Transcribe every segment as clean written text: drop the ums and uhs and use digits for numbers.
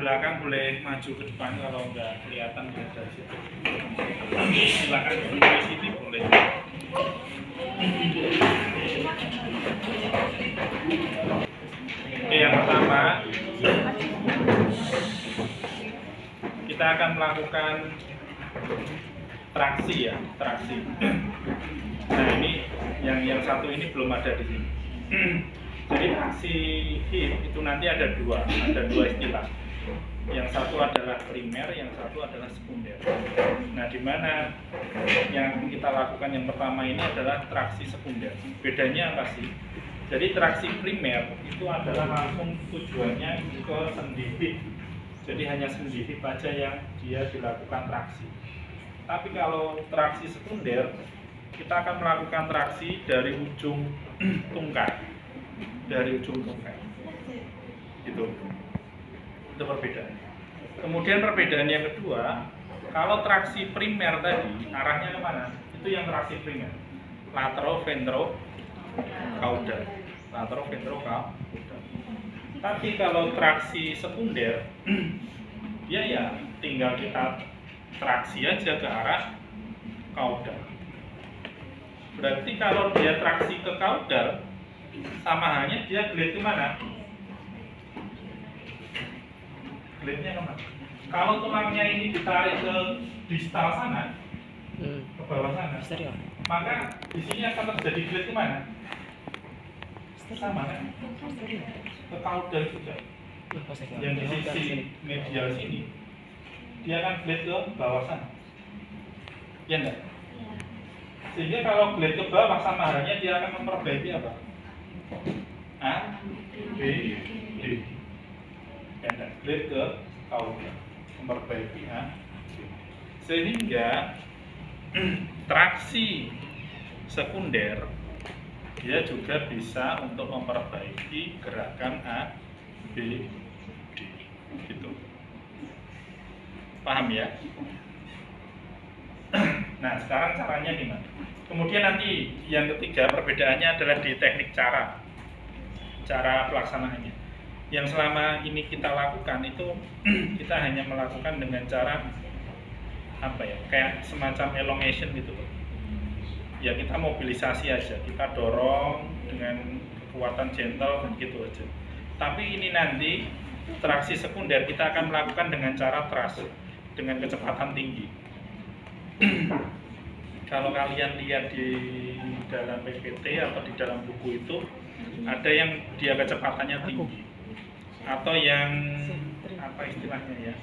belakang boleh maju ke depan kalau nggak kelihatan dari situ. Silakan di sini boleh. Oke, yang pertama kita akan melakukan traksi ya, traksi. Nah ini yang satu ini belum ada di sini. Jadi traksi hip itu nanti ada dua istilah. Yang satu adalah primer, yang satu adalah sekunder. Nah, di mana yang kita lakukan yang pertama ini adalah traksi sekunder. Bedanya apa sih? Jadi traksi primer itu adalah langsung tujuannya ke sendi hip. Jadi hanya sendi hip aja yang dia dilakukan traksi. Tapi kalau traksi sekunder, kita akan melakukan traksi dari ujung tungkai. Dari ujung tungkai. Gitu. Itu perbedaan. Kemudian perbedaan yang kedua, kalau traksi primer tadi arahnya kemana? Itu yang traksi primer, latero-ventro-caudal, latero-ventro-caudal. Tapi kalau traksi sekunder, dia ya tinggal kita traksi aja ke arah caudal. Berarti kalau dia traksi ke caudal, sama halnya dia glide kemana? Glide-nya kemana? Kalau tulangnya ini ditarik ke distal sana, ke bawah sana, maka di sini akan terjadi glide kemana? Sama kan? Ke caudal juga. Yang di sisi medial sini, dia akan glide ke bawah sana. Ya enggak? Sehingga kalau glide ke bawah sama halnya dia akan memperbaiki apa? A, B, D. Dan glide ke caudal, memperbaiki A, B. Sehingga traksi sekunder dia juga bisa untuk memperbaiki gerakan A, B, D. Gitu. Paham ya? Nah, sekarang caranya gimana? Kemudian nanti yang ketiga perbedaannya adalah di teknik cara pelaksanaannya. Yang selama ini kita lakukan itu kita hanya melakukan dengan cara apa ya, kayak semacam elongation gitu loh. Ya kita mobilisasi aja, kita dorong dengan kekuatan gentle gitu aja. Tapi ini nanti traksi sekunder kita akan melakukan dengan cara thrust dengan kecepatan tinggi. Kalau kalian lihat di dalam PPT atau di dalam buku itu ada yang dia kecepatannya tinggi atau yang apa istilahnya ya,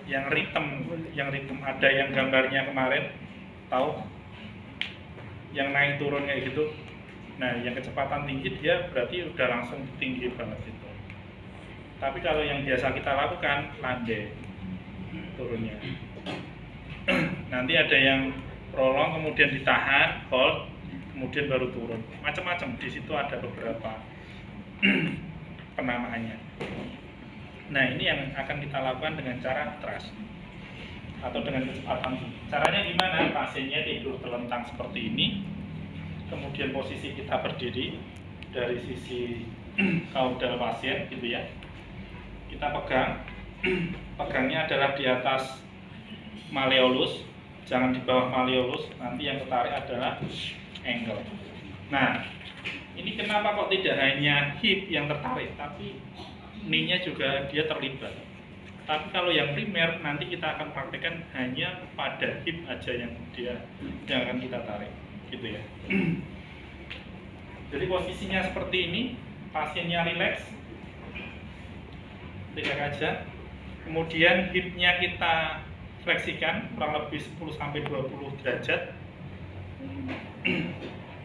yang ritme ada yang gambarnya kemarin tahu yang naik turun kayak gitu. Nah yang kecepatan tinggi dia berarti udah langsung tinggi banget itu. Tapi kalau yang biasa kita lakukan landai turunnya. Nanti ada yang prolong kemudian ditahan, hold, kemudian baru turun. Macam-macam di situ ada beberapa penamaannya. Nah, ini yang akan kita lakukan dengan cara thrust atau dengan kecepatan. Caranya gimana? Pasiennya tidur terlentang seperti ini. Kemudian posisi kita berdiri dari sisi caudal pasien gitu ya. Kita pegang. Pegangnya adalah di atas malleolus, jangan di bawah malleolus, nanti yang ketarik adalah ankle. Nah, ini kenapa kok tidak hanya hip yang tertarik, tapi knee-nya juga dia terlibat. Tapi kalau yang primer nanti kita akan praktekkan hanya pada hip aja yang akan kita tarik, gitu ya. Jadi posisinya seperti ini, pasiennya rileks, tegak aja. Kemudian hipnya kita fleksikan kurang lebih 10-20 derajat.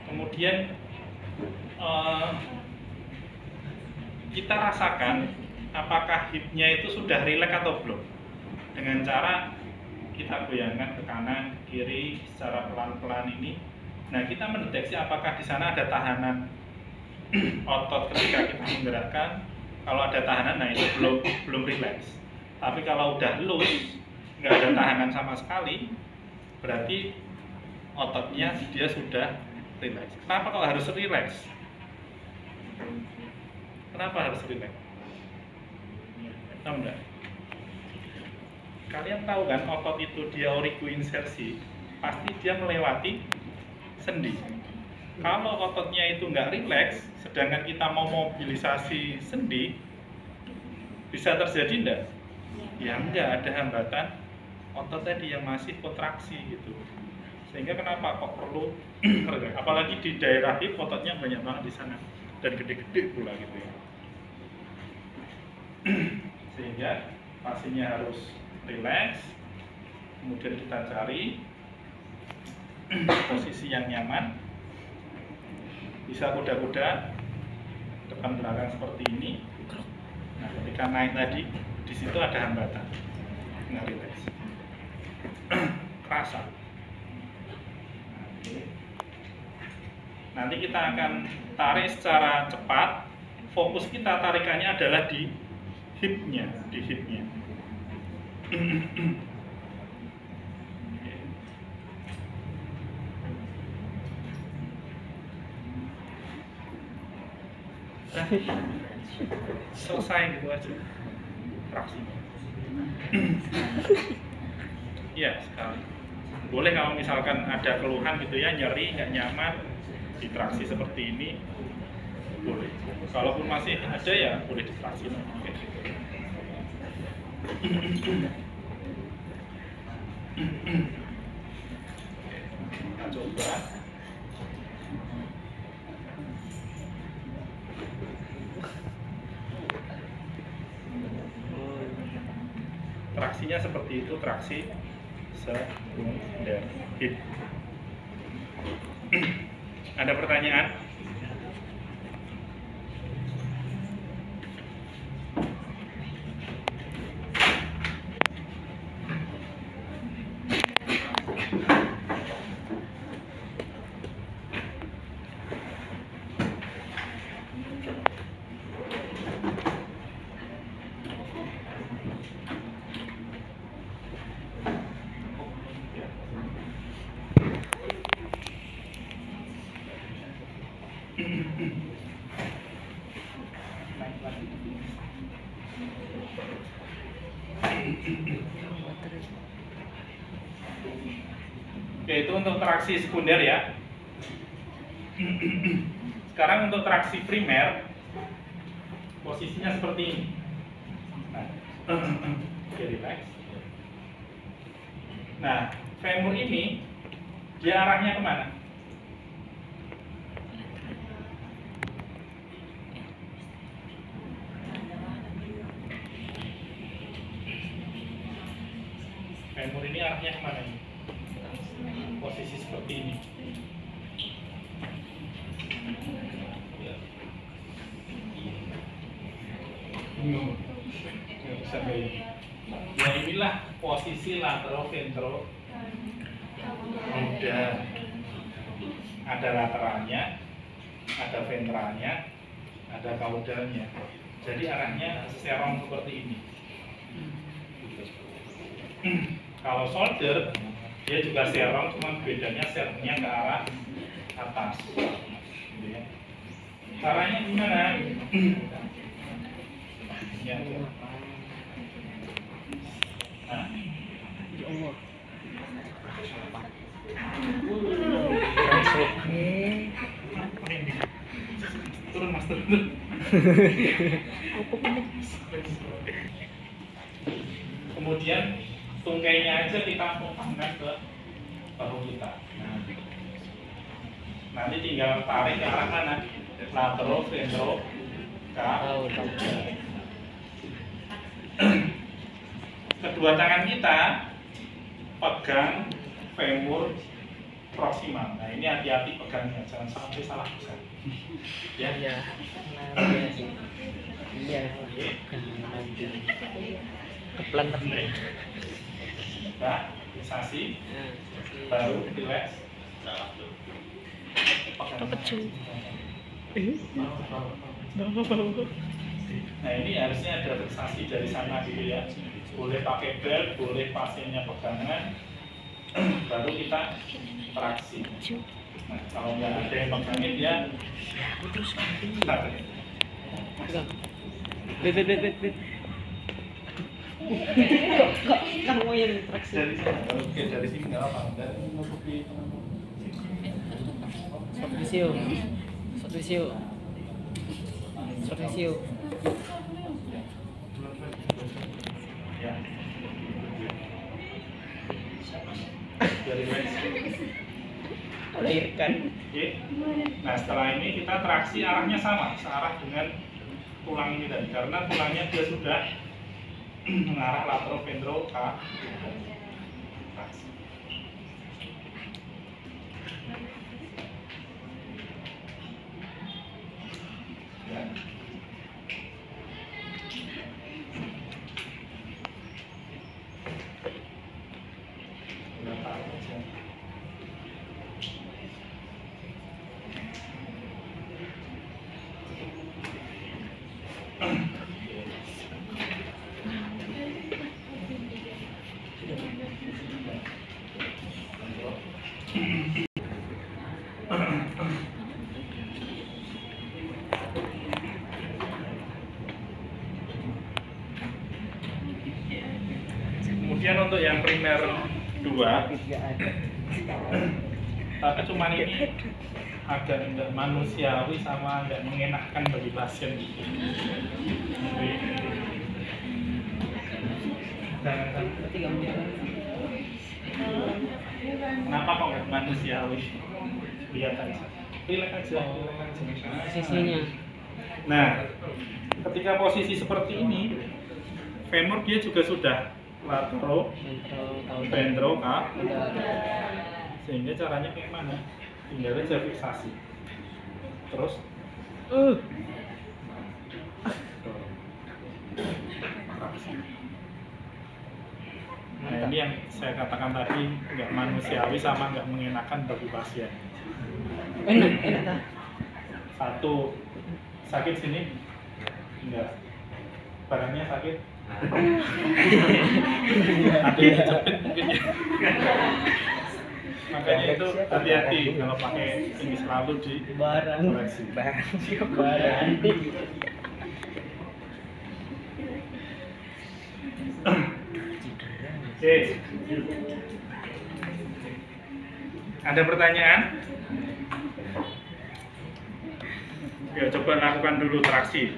Kemudian kita rasakan apakah hipnya itu sudah rileks atau belum. Dengan cara kita goyangkan ke kanan, ke kiri secara pelan-pelan ini. Nah, kita mendeteksi apakah di sana ada tahanan otot ketika kita menggerakkan. Kalau ada tahanan, nah itu belum rileks. Tapi kalau udah loose, nggak ada tahanan sama sekali, berarti ototnya dia sudah rileks. Kenapa kalau harus rileks? Kenapa harus rileks? Tahu enggak? Kalian tahu kan otot itu dia auriculoinsersi, pasti dia melewati sendi. Kalau ototnya itu nggak rileks, sedangkan kita mau mobilisasi sendi, bisa terjadi enggak? Ya enggak, ada hambatan otot tadi yang masih kontraksi gitu. Sehingga kenapa kok perlu apalagi di daerah hip ototnya banyak banget di sana dan gede-gede pula gitu ya. Sehingga pasiennya harus rileks, kemudian kita cari posisi yang nyaman, bisa kuda-kuda depan belakang seperti ini. Nah, ketika naik tadi di situ ada hambatan, nggak rileks, kerasa. Nanti kita akan tarik secara cepat. Fokus kita tarikannya adalah di hipnya, selesai gitu aja traksinya. Iya sekali. Boleh kalau misalkan ada keluhan gitu ya, nyeri, nggak nyaman, ditraksi seperti ini, boleh. Kalaupun masih ada ya boleh ditraksi. Kita coba. Traksinya seperti itu, traksi sekunder hip. Ada pertanyaan? Oke, itu untuk traksi sekunder ya. Sekarang untuk traksi primer, posisinya seperti ini. Nah, oke, relax. Nah, femur ini dia arahnya kemana? Femur ini arahnya kemana nih? Posisi seperti ini. Ya inilah posisi lateroventro. Ada lateralnya, ada ventralnya, ada caudalnya. Jadi arahnya serong seperti ini. Kalau shoulder dia juga serong, cuma bedanya serongnya ke arah atas. Caranya gimana? Ya. Nah. Ya Allah. Turun mas, turun. Kemudian tungkainya aja kita tumpangkan ke bahu kita. Nanti tinggal tarik ke arah mana? Latero, ventro, caudal. Kedua tangan kita pegang femur proximal. Nah ini hati-hati pegangnya, jangan sampai salah pegang. Ya. Iya. Keplan. Nah, fiksasi. Baru relax. Nah ini harusnya ada fiksasi dari sana gitu ya. Boleh pakai belt, boleh pasiennya pegangan, baru kita traksi. Nah kalau nggak ada yang pegangin dia tarik. Pegang. Bet. Kok kamu yang traksi? Dari sini, oke dari sini nggak apa, dari nutupi. Short ratio. Ya. Dari lens. Melahirkan. Oke. Nah setelah ini kita traksi arahnya sama, searah dengan tulang ini tadi, karena tulangnya dia sudah mengarah lateral ventral ke traksi. Ya. Udah tahu aja. Kemudian untuk yang primer 2, tapi cuman ini agak nggak manusiawi sama nggak mengenakkan bagi pasien. Jadi, kenapa kok nggak manusiawi? Lihat aja, relax aja. Sisinya. Nah, ketika posisi seperti ini, femur dia juga sudah lateral ventral kah? Sehingga caranya kayak mana? Tinggal aja fiksasi. Terus nah ini yang saya katakan tadi, nggak manusiawi sama nggak mengenakan bagi pasien. Enak dah. Satu, sakit sini? Enggak. Barangnya sakit? Ada yang dijepit mungkin ya. Makanya itu hati-hati kalau pakai ini, selalu di koreksi. Barang. Oke. Ada pertanyaan? Ya, coba lakukan dulu traksi.